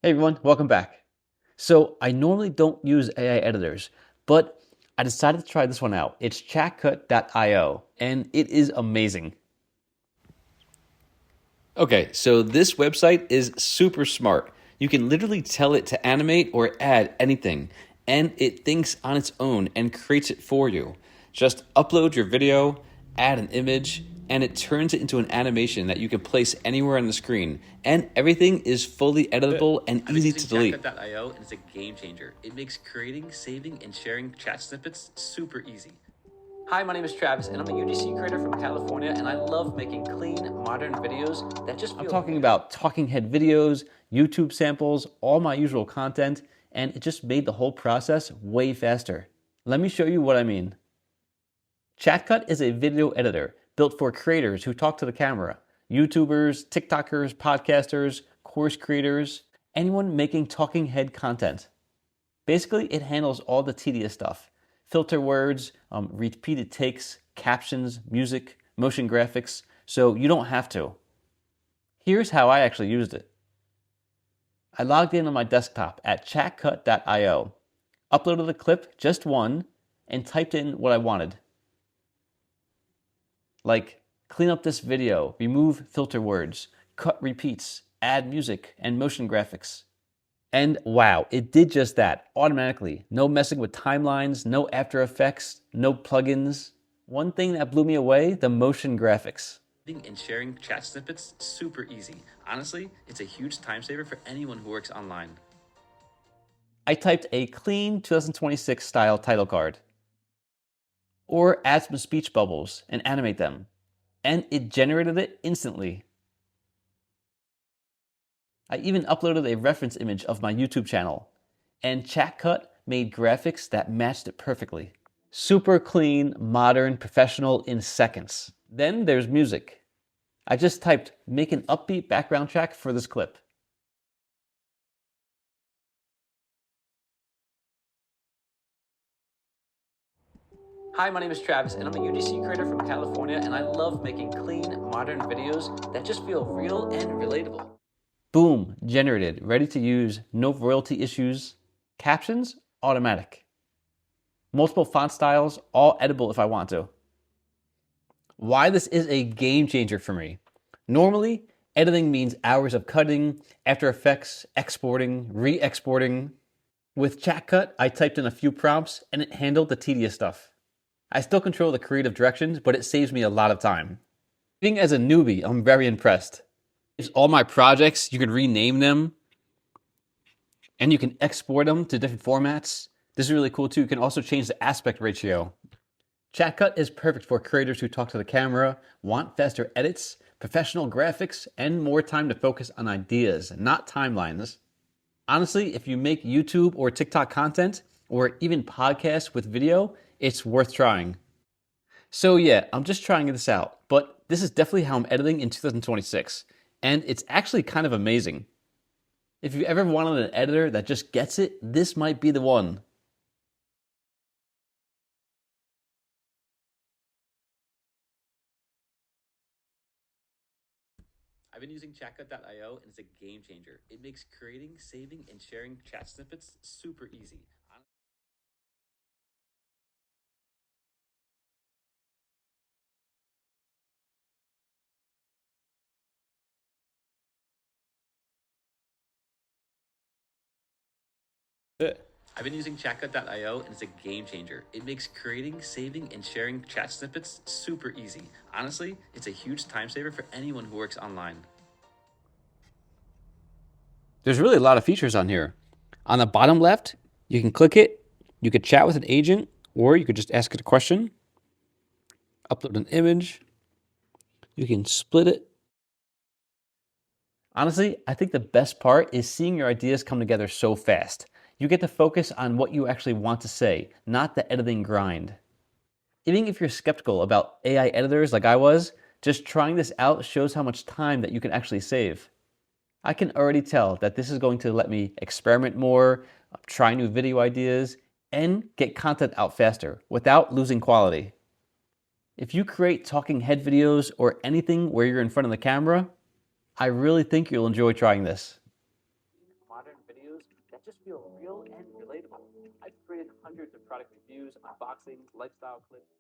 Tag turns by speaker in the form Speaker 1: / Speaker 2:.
Speaker 1: Hey everyone, welcome back. So I normally don't use AI editors, but I decided to try this one out. It's ChatCut.io, and it is amazing. Okay, so this website is super smart. You can literally tell it to animate or add anything, and it thinks on its own and creates it for you. Just upload your video, add an image, and it turns it into an animation that you can place anywhere on the screen. And everything is fully editable and easy to delete. ChatCut.io, and it's a game changer. It makes creating, saving, and sharing chat snippets super easy. Hi, my name is Travis, and I'm a UGC creator from California, and I love making clean, modern videos that just feel... I'm talking about talking head videos, YouTube samples, all my usual content, and it just made the whole process way faster. Let me show you what I mean. ChatCut is a video editor built for creators who talk to the camera. YouTubers, TikTokers, podcasters, course creators, anyone making talking head content. Basically, it handles all the tedious stuff. Filter words, repeated takes, captions, music, motion graphics, so you don't have to. Here's how I actually used it. I logged in on my desktop at chatcut.io, uploaded a clip, just one, and typed in what I wanted. Like, clean up this video, remove filter words, cut repeats, add music, and motion graphics. And wow, it did just that, automatically. No messing with timelines, no After Effects, no plugins. One thing that blew me away, the motion graphics. And sharing chat snippets, super easy. Honestly, it's a huge time saver for anyone who works online. I typed a clean 2026 style title card. Or add some speech bubbles and animate them. And it generated it instantly. I even uploaded a reference image of my YouTube channel, and ChatCut made graphics that matched it perfectly. Super clean, modern, professional in seconds. Then there's music. I just typed, make an upbeat background track for this clip. Hi, my name is Travis, and I'm a UGC creator from California, and I love making clean, modern videos that just feel real and relatable. Boom, generated, ready to use, no royalty issues. Captions, automatic. Multiple font styles, all editable if I want to. Why this is a game changer for me. Normally, editing means hours of cutting, After Effects, exporting, re-exporting. With ChatCut, I typed in a few prompts and it handled the tedious stuff. I still control the creative directions, but it saves me a lot of time. Even as a newbie, I'm very impressed. It's all my projects, you can rename them, and you can export them to different formats. This is really cool too. You can also change the aspect ratio. ChatCut is perfect for creators who talk to the camera, want faster edits, professional graphics, and more time to focus on ideas, not timelines. Honestly, if you make YouTube or TikTok content, or even podcasts with video, it's worth trying. So yeah, I'm just trying this out, but this is definitely how I'm editing in 2026, and it's actually kind of amazing. If you've ever wanted an editor that just gets it, this might be the one. I've been using ChatCut.io, and it's a game changer. It makes creating, saving, and sharing chat snippets super easy. I've been using ChatCut.io, and it's a game changer. It makes creating, saving, and sharing chat snippets super easy. Honestly, it's a huge time saver for anyone who works online. There's really a lot of features on here. On the bottom left, you can click it, you could chat with an agent, or you could just ask it a question, upload an image, you can split it. Honestly, I think the best part is seeing your ideas come together so fast. You get to focus on what you actually want to say, not the editing grind. Even if you're skeptical about AI editors like I was, just trying this out shows how much time that you can actually save. I can already tell that this is going to let me experiment more, try new video ideas, and get content out faster without losing quality. If you create talking head videos or anything where you're in front of the camera, I really think you'll enjoy trying this. modern videos that just feel real and relatable. I've created hundreds of product reviews, unboxings, lifestyle clips.